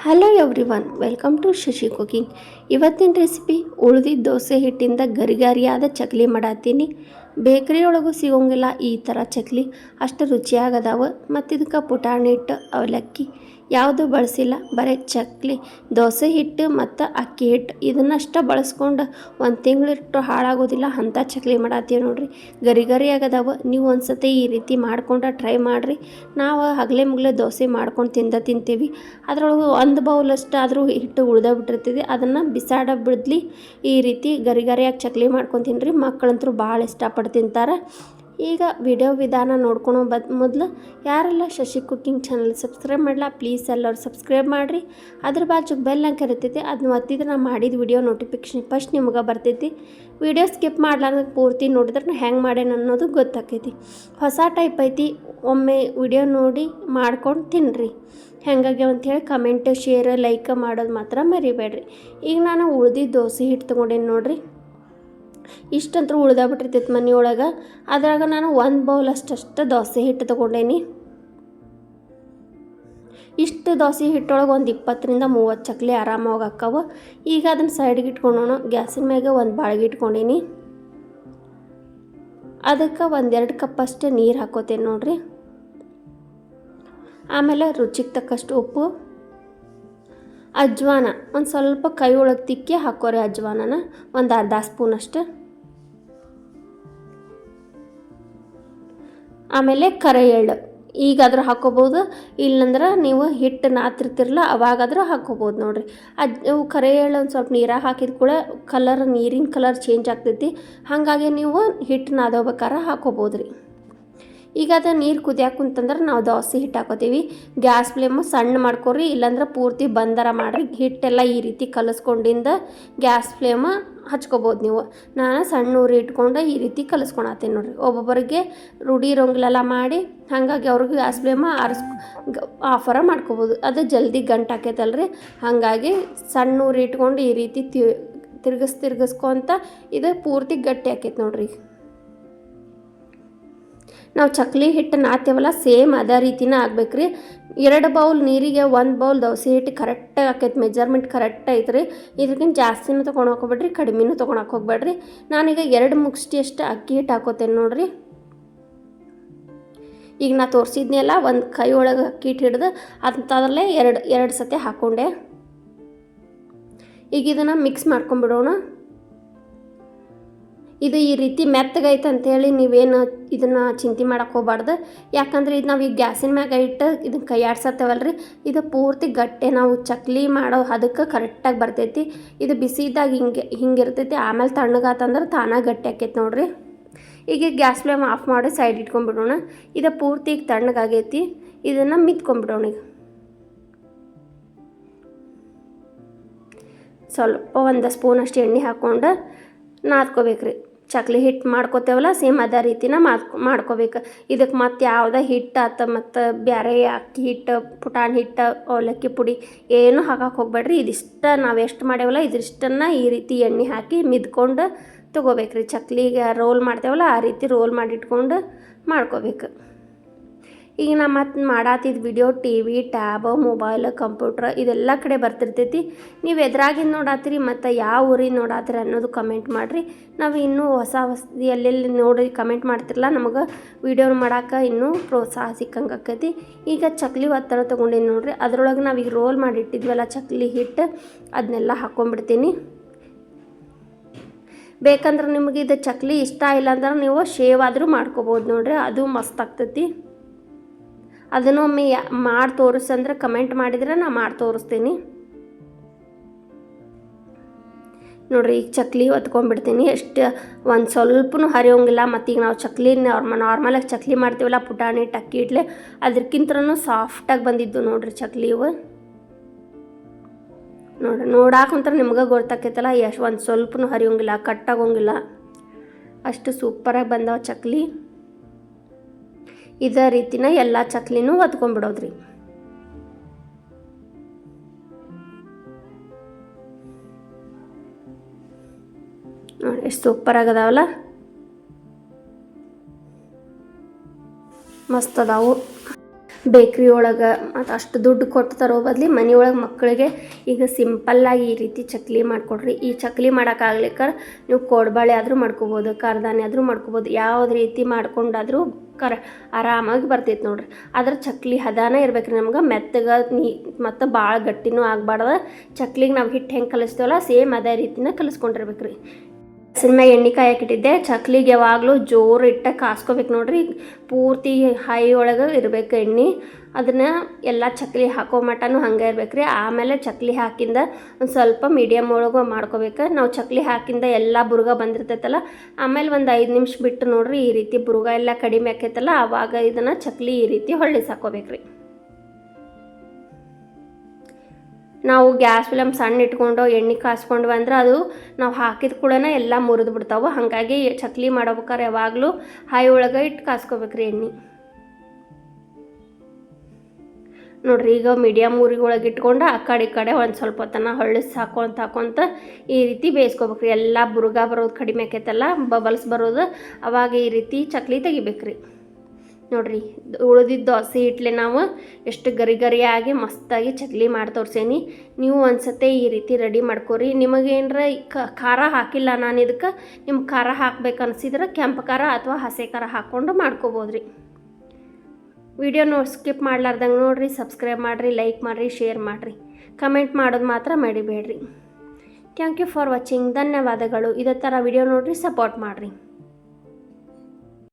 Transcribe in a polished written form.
Hello everyone, welcome to Shashi cooking. ಇವತ್ತಿನ recipe ಉಳಿದಿದ್ದ ದೋಸೆ ಹಿಟ್ಟಿಂದ ಗರಿಗರಿಯಾದ ಚಕ್ಲಿ ಮಾಡತ್ತೀನಿ. ಬೇಕ್ರಿ ಒಳಗೂ ಸಿಗೋಂಗಿಲ್ಲ ಈ ಥರ ಚಕ್ಲಿ, ಅಷ್ಟು ರುಚಿಯಾಗದಾವ. ಮತ್ತು ಇದಕ್ಕೆ ಪುಟಾಣಿ ಹಿಟ್ಟು, ಅವಲಕ್ಕಿ ಯಾವುದು ಬಳಸಿಲ್ಲ, ಬರೀ ಚಕ್ಲಿ ದೋಸೆ ಹಿಟ್ಟು ಮತ್ತು ಅಕ್ಕಿ ಹಿಟ್ಟು ಇದನ್ನಷ್ಟ ಬಳಸ್ಕೊಂಡು ಒಂದು ತಿಂಗಳಿಟ್ಟು ಹಾಳಾಗೋದಿಲ್ಲ ಅಂಥ ಚಕ್ಲಿ ಮಾಡತ್ತೀವಿ ನೋಡಿರಿ. ಗರಿ ಆಗದಾವ. ನೀವು ಒಂದ್ಸತಿ ಈ ರೀತಿ ಮಾಡ್ಕೊಂಡು ಟ್ರೈ ಮಾಡಿರಿ. ನಾವು ಹಗಲೇ ಮುಗಲೇ ದೋಸೆ ಮಾಡ್ಕೊಂಡು ತಿಂತೀವಿ. ಅದರೊಳಗೆ ಒಂದು ಬೌಲಷ್ಟಾದರೂ ಹಿಟ್ಟು ಬಿಟ್ಟಿರ್ತೀವಿ. ಅದನ್ನು ಬಿಸಾಡ ಬಿಡ್ಲಿ ಈ ರೀತಿ ಗರಿಯಾಗಿ ಚಕ್ಲಿ ಮಾಡ್ಕೊಂಡು ತಿನ್ನಿರಿ. ಮಕ್ಕಳಂತರೂ ಭಾಳ ಇಷ್ಟಪಟ್ಟು ತಿಂತಾರೆ. ಈಗ ವಿಡಿಯೋ ವಿಧಾನ ನೋಡ್ಕೊಳೋ ಮೊದಲು ಯಾರೆಲ್ಲ ಶಶಿ ಕುಕಿಂಗ್ ಚಾನಲ್ ಸಬ್ಸ್ಕ್ರೈಬ್ ಮಾಡಲ್ಲ, ಪ್ಲೀಸ್ ಎಲ್ಲರೂ ಸಬ್ಸ್ಕ್ರೈಬ್ ಮಾಡಿರಿ. ಅದ್ರ ಬಾಜು ಬೆಲ್ ಅಂತ ಕರಿತೈತಿ, ಅದನ್ನ ಒತ್ತಿದ್ರೆ ನಾನು ಮಾಡಿದ ವಿಡಿಯೋ ನೋಟಿಫಿಕೇಷನ್ ಫಸ್ಟ್ ನಿಮ್ಗೆ ಬರ್ತೈತಿ. ವಿಡಿಯೋ ಸ್ಕಿಪ್ ಮಾಡ್ಲಾರ್ದ ಪೂರ್ತಿ ನೋಡಿದ್ರೆ ಹೆಂಗೆ ಮಾಡ್ಯಾನ ಅನ್ನೋದು ಗೊತ್ತಾಕೈತಿ. ಹೊಸ ಟೈಪ್ ಐತಿ, ಒಮ್ಮೆ ವಿಡಿಯೋ ನೋಡಿ ಮಾಡ್ಕೊಂಡು ತಿನ್ನಿರಿ. ಹೆಂಗಾಗ್ಯಾವ ಅಂಥೇಳಿ ಕಮೆಂಟ್, ಶೇರ್, ಲೈಕ್ ಮಾಡೋದು ಮಾತ್ರ ಮರಿಬೇಡ್ರಿ. ಈಗ ನಾನು ಉಳ್ದಿದ್ದ ದೋಸೆ ಹಿಟ್ಟು ತೊಗೊಂಡೇನಿ ನೋಡಿರಿ. ಇಷ್ಟಂತೂ ಉಳ್ದಾಬಿಟ್ಟಿರ್ತೈತೆ ಮನೆಯೊಳಗೆ. ಅದ್ರಾಗ ನಾನು ಒಂದು ಬೌಲ್ ಅಷ್ಟು ದೋಸೆ ಹಿಟ್ಟು ತೊಗೊಂಡೇನಿ. ಇಷ್ಟು ದೋಸೆ ಹಿಟ್ಟೊಳಗೆ ಒಂದು 20-30 ಚಕ್ಲಿ ಆರಾಮಾಗಿ ಹಾಕ್ಕವು. ಈಗ ಅದನ್ನು ಸೈಡ್ಗೆ ಇಟ್ಕೊಂಡೋಣ. ಗ್ಯಾಸಿನ ಮ್ಯಾಗೆ ಒಂದು ಬಾಳ್ಗೆ ಇಟ್ಕೊಂಡೀನಿ. ಅದಕ್ಕೆ 1-2 ಕಪ್ಪಷ್ಟು ನೀರು ಹಾಕೋತೇನೆ ನೋಡಿರಿ. ಆಮೇಲೆ ರುಚಿಗೆ ತಕ್ಕಷ್ಟು ಉಪ್ಪು, ಅಜ್ವಾನ ಒಂದು ಸ್ವಲ್ಪ ಕೈ ಒಳಗೆ ತಿಕ್ಕಿ ಹಾಕೋರಿ. ಅಜ್ವಾನನ ಒಂದು ಅರ್ಧ ಸ್ಪೂನಷ್ಟು. ಆಮೇಲೆ ಕರೆ ಎಳ್ಳು ಈಗಾದ್ರೂ ಹಾಕೋಬೋದು, ಇಲ್ಲಂದ್ರೆ ನೀವು ಹಿಟ್ಟು ನಾತಿರ್ತಿರಲ್ಲ ಅವಾಗಾದ್ರೂ ಹಾಕೋಬೋದು ನೋಡಿರಿ. ಅವು ಕರೆ ಎಳ್ಳು ಒಂದು ಸ್ವಲ್ಪ ನೀರಾಗ ಹಾಕಿದ ಕೂಡ ನೀರಿನ ಕಲರ್ ಚೇಂಜ್ ಆಗ್ತೈತಿ. ಹಾಗಾಗಿ ನೀವು ಹಿಟ್ಟು ನಾದೋಬೇಕಾರೆ ಹಾಕೋಬೋದು ರೀ. ಈಗ ಅದು ನೀರು ಕುದಿಯಾಕೆ ಕುಂತಂದ್ರೆ ನಾವು ದೋಸೆ ಹಿಟ್ಟು ಹಾಕೋತೀವಿ. ಗ್ಯಾಸ್ ಫ್ಲೇಮು ಸಣ್ಣ ಮಾಡ್ಕೊರಿ, ಇಲ್ಲಾಂದ್ರೆ ಪೂರ್ತಿ ಬಂದರ ಮಾಡಿರಿ. ಹಿಟ್ಟೆಲ್ಲ ಈ ರೀತಿ ಕಲಿಸ್ಕೊಂಡಿಂದ ಗ್ಯಾಸ್ ಫ್ಲೇಮ ಹಚ್ಕೋಬೋದು ನೀವು. ನಾನು ಸಣ್ಣ ಉರಿ ಇಟ್ಕೊಂಡು ಈ ರೀತಿ ಕಲಿಸ್ಕೊಳತ್ತೀನಿ ನೋಡಿರಿ. ಒಬ್ಬೊಬ್ಬರಿಗೆ ರೂಢಿ ಇರೋಂಗಿಲ್ಲ ಮಾಡಿ, ಹಾಗಾಗಿ ಅವ್ರಿಗೆ ಗ್ಯಾಸ್ ಫ್ಲೇಮ ಆಫರ ಮಾಡ್ಕೋಬೋದು. ಅದು ಜಲ್ದಿ ಗಂಟು ಹಾಕೈತಲ್ರಿ. ಹಾಗಾಗಿ ಸಣ್ಣ ಉರಿ ಇಟ್ಕೊಂಡು ಈ ರೀತಿ ತಿರ್ಗಿಸ್ಕೊಂತ ಇದು ಪೂರ್ತಿ ಗಟ್ಟಿ ಆಕೈತೆ ನೋಡಿರಿ. ನಾವು ಚಕ್ಲಿ ಹಿಟ್ಟು ನಾದ್ತೇವಲ್ಲ ಸೇಮ್ ಅದೇ ರೀತಿನ ಆಗ್ಬೇಕ್ರಿ. 2 ಬೌಲ್ ನೀರಿಗೆ 1 ಬೌಲ್ ದೋಸೆ ಹಿಟ್ಟು ಕರೆಕ್ಟಾಗಿ ಆಕೈತೆ. ಮೆಜರ್ಮೆಂಟ್ ಕರೆಕ್ಟ್ ಐತ್ರಿ. ಇದಕ್ಕಿಂತ ಜಾಸ್ತಿನೂ ತೊಗೊಳಕ್ಕೆ ಹೋಗ್ಬೇಡ್ರಿ, ಕಡಿಮೆನೂ ತೊಗೊಳಕ್ಕೆ ಹೋಗ್ಬೇಡ್ರಿ. ನಾನೀಗ 2 ಮುಷ್ಟಿಯಷ್ಟು ಅಕ್ಕಿ ಹಿಟ್ಟು ಹಾಕೋತೇನೆ ನೋಡಿರಿ. ಈಗ ನಾ ತೋರಿಸಿದ್ನೆಲ್ಲ ಒಂದು ಕೈ ಒಳಗೆ ಅಕ್ಕಿ ಹಿಟ್ಟು ಹಿಡ್ದು ಅಂಥದ್ರಲ್ಲೇ ಎರಡು ಸತಿ ಹಾಕ್ಕೊಂಡೆ. ಈಗ ಇದನ್ನು ಮಿಕ್ಸ್ ಮಾಡ್ಕೊಂಬಿಡೋಣ. ಇದು ಈ ರೀತಿ ಮೆತ್ತಗೈತೆ ಅಂಥೇಳಿ ನೀವೇನು ಇದನ್ನು ಚಿಂತೆ ಮಾಡೋಕ್ಕೆ ಹೋಗ್ಬಾರ್ದು. ಯಾಕಂದ್ರೆ ಇದು ನಾವು ಈಗ ಗ್ಯಾಸಿನ ಮ್ಯಾಗ ಇಟ್ಟು ಇದನ್ನು ಕೈಯಾಡ್ಸತ್ತೇವಲ್ರಿ, ಇದು ಪೂರ್ತಿ ಗಟ್ಟೆ ನಾವು ಚಕ್ಲಿ ಮಾಡೋ ಅದಕ್ಕೆ ಕರೆಕ್ಟಾಗಿ ಬರ್ತೈತಿ. ಇದು ಬಿಸಿ ಇದ್ದಾಗ ಹಿಂಗೆ ಇರ್ತೈತಿ. ಆಮೇಲೆ ತಣ್ಣಗಾತಂದ್ರೆ ತಾನಾಗ ಗಟ್ಟಿ ಆಕೈತಿ ನೋಡಿರಿ. ಈಗ ಗ್ಯಾಸ್ ಫ್ಲೇಮ್ ಆಫ್ ಮಾಡಿ ಸೈಡ್ ಇಟ್ಕೊಂಡ್ಬಿಡೋಣ. ಇದು ಪೂರ್ತಿ ಈಗ ತಣ್ಣಗಾಗೈತಿ. ಇದನ್ನು ಮಿತ್ಕೊಂಡ್ಬಿಡೋಣ. ಈಗ ಸ್ವಲ್ಪ 1 ಸ್ಪೂನಷ್ಟು ಎಣ್ಣೆ ಹಾಕ್ಕೊಂಡು ನಾದ್ಕೋಬೇಕ್ರಿ. ಚಕ್ಲಿ ಹಿಟ್ಟು ಮಾಡ್ಕೋತೇವಲ್ಲ ಸೇಮ್ ಅದೇ ರೀತಿನ ಮಾಡ್ಕೋಬೇಕು. ಇದಕ್ಕೆ ಮತ್ತು ಯಾವುದೇ ಹಿಟ್ಟು ಆತ ಮತ್ತು ಬೇರೆ ಅಕ್ಕಿ ಹಿಟ್ಟು, ಪುಟಾಣಿ ಹಿಟ್ಟು, ಅವಲಕ್ಕಿ ಪುಡಿ ಏನೂ ಹಾಕಕ್ಕೆ ಹೋಗ್ಬೇಡ್ರಿ. ಇದಿಷ್ಟು ನಾವು ಎಷ್ಟು ಮಾಡ್ಯಾವಲ್ಲ ಇದಿಷ್ಟನ್ನು ಈ ರೀತಿ ಎಣ್ಣೆ ಹಾಕಿ ಮಿದ್ಕೊಂಡು ತೊಗೋಬೇಕ್ರಿ. ಚಕ್ಲಿಗೆ ರೋಲ್ ಮಾಡ್ತೇವಲ್ಲ ಆ ರೀತಿ ರೋಲ್ ಮಾಡಿಟ್ಕೊಂಡು ಮಾಡ್ಕೋಬೇಕು. ಈಗ ನಾ ಮತ್ತು ಮಾಡಾತಿದ್ದು video TV, tab, mobile, computer ಇದೆಲ್ಲ ಕಡೆ ಬರ್ತಿರ್ತೈತಿ. ನೀವು ಎದುರಾಗಿಂದ ನೋಡಾತ್ತೀರಿ ಮತ್ತು ಯಾವ ಊರಿಂದ ನೋಡಾತ್ತೀರಿ ಅನ್ನೋದು ಕಮೆಂಟ್ ಮಾಡಿರಿ. ನಾವು ಇನ್ನೂ ಹೊಸ ಎಲ್ಲೆಲ್ಲಿ ನೋಡಿ ಕಮೆಂಟ್ ಮಾಡ್ತಿರಲ್ಲ, ನಮಗೆ ವಿಡಿಯೋ ಮಾಡೋಕೆ ಇನ್ನೂ ಪ್ರೋತ್ಸಾಹ ಸಿಕ್ಕಂಗೆ ಆಕೈತಿ. ಈಗ ಚಕ್ಲಿ ಒತ್ತಡ ತೊಗೊಂಡೇನಿ ನೋಡಿರಿ. ಅದರೊಳಗೆ ನಾವೀಗ ರೋಲ್ ಮಾಡಿಟ್ಟಿದ್ವಲ್ಲ ಚಕ್ಲಿ ಹಿಟ್ಟು ಅದನ್ನೆಲ್ಲ ಹಾಕ್ಕೊಂಡ್ಬಿಡ್ತೀನಿ. ಬೇಕಂದ್ರೆ ನಿಮಗೆ ಇದು ಚಕ್ಲಿ ಇಷ್ಟ ಇಲ್ಲ ಅಂದ್ರೆ ನೀವು ಶೇವ್ ಆದರೂ ಮಾಡ್ಕೋಬೋದು ನೋಡಿರಿ, ಅದು ಮಸ್ತ್ ಆಗ್ತೈತಿ. ಅದನ್ನು ಒಮ್ಮೆ ಮಾಡಿ ತೋರಿಸಂದ್ರೆ ಕಮೆಂಟ್ ಮಾಡಿದರೆ ನಾ ಮಾಡಿ ತೋರಿಸ್ತೀನಿ ನೋಡಿರಿ. ಈಗ ಚಕ್ಲಿ ಹೊತ್ಕೊಂಡ್ಬಿಡ್ತೀನಿ. ಎಷ್ಟು ಒಂದು ಸ್ವಲ್ಪನೂ ಹರಿಯೋಂಗಿಲ್ಲ. ಮತ್ತು ಈಗ ನಾವು ಚಕ್ಲಿ ನಾರ್ಮಲಾಗಿ ಚಕ್ಲಿ ಮಾಡ್ತೀವಲ್ಲ ಪುಟಾಣಿ ಹಿಟ್ಟು, ಅಕ್ಕಿ ಹಿಟ್ಲೆ ಅದಕ್ಕಿಂತನೂ ಸಾಫ್ಟಾಗಿ ಬಂದಿದ್ದು ನೋಡಿರಿ ಚಕ್ಲಿ ಇವು. ನೋಡಿರಿ ನೋಡಾಕಂತ ನಿಮ್ಗೆ ಗೊತ್ತಾಕೈತಲ್ಲ, ಎಷ್ಟು ಒಂದು ಸ್ವಲ್ಪನೂ ಹರಿಯೋಂಗಿಲ್ಲ, ಕಟ್ಟಾಗೋಂಗಿಲ್ಲ, ಅಷ್ಟು ಸೂಪರಾಗಿ ಬಂದವ ಚಕ್ಲಿ. ಇದೇ ರೀತಿನ ಎಲ್ಲ ಚಕ್ಲಿನೂ ಹೊತ್ಕೊಂಡ್ಬಿಡೋದ್ರಿ. ನೋಡಿ ಎಷ್ಟು ಸೂಪರಾಗದಾವಲ್ಲ, ಮಸ್ತ್ ಅದಾವು. ಬೇಕ್ರಿ ಒಳಗೆ ಮತ್ತು ಅಷ್ಟು ದುಡ್ಡು ಕೊಟ್ಟು ತರೋ ಬದಲಿ ಮನೆಯೊಳಗೆ ಮಕ್ಕಳಿಗೆ ಈಗ ಸಿಂಪಲ್ಲಾಗಿ ಈ ರೀತಿ ಚಕ್ಲಿ ಮಾಡಿಕೊಡ್ರಿ. ಈ ಚಕ್ಲಿ ಮಾಡೋಕ್ಕಾಗ್ಲಿಕ್ಕೆ ನೀವು ಕೋಡ್ಬಳೆ ಆದರೂ ಮಾಡ್ಕೋಬೋದು, ಕಾರ್ದಾನಿ ಆದರೂ ಮಾಡ್ಕೋಬೋದು, ಯಾವ್ದು ರೀತಿ ಮಾಡ್ಕೊಂಡಾದರೂ ಆರಾಮಾಗಿ ಬರ್ತೈತೆ ನೋಡ್ರಿ. ಅದ್ರ ಚಕ್ಲಿ ಹದಾನ ಇರ್ಬೇಕು ರೀ ನಮ್ಗೆ, ಮೆತ್ತಗೆ ಮತ್ತು ಭಾಳ ಗಟ್ಟಿನೂ ಆಗಬಾರ್ದು. ಚಕ್ಲಿಗೆ ನಾವು ಹಿಟ್ಟು ಹೆಂಗೆ ಕಲಿಸ್ತೀವಲ್ಲ ಸೇಮ್ ಅದೇ ರೀತಿನ ಕಲಿಸ್ಕೊಂಡಿರ್ಬೇಕು ರೀ. ಮ್ಯಾಗ ಎಣ್ಣೆ ಕಾಯಕ್ಕಿಟ್ಟಿದ್ದೆ. ಚಕ್ಲಿಗೆ ಯಾವಾಗಲೂ ಜೋರು ಇಟ್ಟ ಕಾಸ್ಕೋಬೇಕು ನೋಡ್ರಿ, ಪೂರ್ತಿ ಹೈ ಒಳಗೆ ಇರಬೇಕು ಎಣ್ಣೆ. ಅದನ್ನು ಎಲ್ಲ ಚಕ್ಲಿ ಹಾಕೋ ಮಟನೂ ಹಂಗೆ ಇರ್ಬೇಕು ರೀ. ಆಮೇಲೆ ಚಕ್ಲಿ ಹಾಕಿಂದ ಒಂದು ಸ್ವಲ್ಪ ಮೀಡಿಯಮ್ ಒಳಗೆ ಮಾಡ್ಕೋಬೇಕು. ನಾವು ಚಕ್ಲಿ ಹಾಕಿಂದ ಎಲ್ಲ ಬುರ್ಗ ಬಂದಿರ್ತೈತಲ್ಲ, ಆಮೇಲೆ ಒಂದು 5 ನಿಮಿಷ ಬಿಟ್ಟು ನೋಡ್ರಿ ಈ ರೀತಿ ಬುರ್ಗ ಎಲ್ಲ ಕಡಿಮೆ ಆಕೈತಲ್ಲ, ಆವಾಗ ಇದನ್ನು ಚಕ್ಲಿ ಈ ರೀತಿ ಹೊಳ್ಳಿಸಿ ಹಾಕೋಬೇಕು ರೀ. ನಾವು ಗ್ಯಾಸ್ ಫ್ಲೇಮ್ ಸಣ್ಣ ಇಟ್ಕೊಂಡು ಎಣ್ಣೆ ಕಾಸ್ಕೊಂಡು ಅಂದ್ರೆ ಅದು ನಾವು ಹಾಕಿದ ಕೂಡ ಎಲ್ಲ ಮುರಿದು ಬಿಡ್ತಾವೆ. ಹಾಗಾಗಿ ಚಕ್ಲಿ ಮಾಡ್ಬೇಕಾರೆ ಯಾವಾಗಲೂ ಹೈ ಒಳಗೆ ಇಟ್ಟು ಕಾಸ್ಕೋಬೇಕ್ರಿ ಎಣ್ಣೆ. ನೋಡ್ರಿ ಈಗ ಮೀಡಿಯಮ್ ಊರಿಗೆ ಒಳಗೆ ಇಟ್ಕೊಂಡು ಆ ಕಡೆ ಒಂದು ಸ್ವಲ್ಪ ಹೊತ್ತನ ಹೊಳ್ಳಿಸಿ ಹಾಕೊಂತ ಈ ರೀತಿ ಬೇಯಿಸ್ಕೋಬೇಕ್ರಿ. ಎಲ್ಲ ಬುರ್ಗ ಬರೋದು ಕಡಿಮೆ ಆಕೈತಲ್ಲ, ಬಬಲ್ಸ್ ಬರೋದು, ಅವಾಗ ಈ ರೀತಿ ಚಕ್ಲಿ ತೆಗಿಬೇಕ್ರಿ. ನೋಡ್ರಿ ಉಳಿದಿದ್ದ ದೋಸೆ ಹಿಟ್ಲೆ ನಾವು ಎಷ್ಟು ಗರಿಯಾಗಿ ಮಸ್ತಾಗಿ ಚಕ್ಲಿ ಮಾಡಿ ತೋರ್ಸೇನಿ. ನೀವು ಒಂದ್ಸತಿ ಈ ರೀತಿ ರೆಡಿ ಮಾಡ್ಕೊರಿ. ನಿಮಗೇನರ ಖಾರ ಹಾಕಿಲ್ಲ ನಾನು ಇದಕ್ಕೆ, ನಿಮ್ಗೆ ಖಾರ ಹಾಕ್ಬೇಕು ಅನಿಸಿದ್ರೆ ಕೆಂಪು ಖಾರ ಅಥವಾ ಹಸಿ ಖಾರ ಹಾಕ್ಕೊಂಡು ಮಾಡ್ಕೋಬೋದ್ರಿ. ವಿಡಿಯೋ ಸ್ಕಿಪ್ ಮಾಡ್ಲಾರ್ದಂಗೆ ನೋಡಿರಿ, ಸಬ್ಸ್ಕ್ರೈಬ್ ಮಾಡಿರಿ, ಲೈಕ್ ಮಾಡಿರಿ, ಶೇರ್ ಮಾಡಿರಿ, ಕಮೆಂಟ್ ಮಾಡೋದು ಮಾತ್ರ ಮರಿಬೇಡ್ರಿ. Thank you for watching. ಧನ್ಯವಾದಗಳು. ಇದೇ ಥರ ವಿಡಿಯೋ ನೋಡಿರಿ, ಸಪೋರ್ಟ್ ಮಾಡಿರಿ.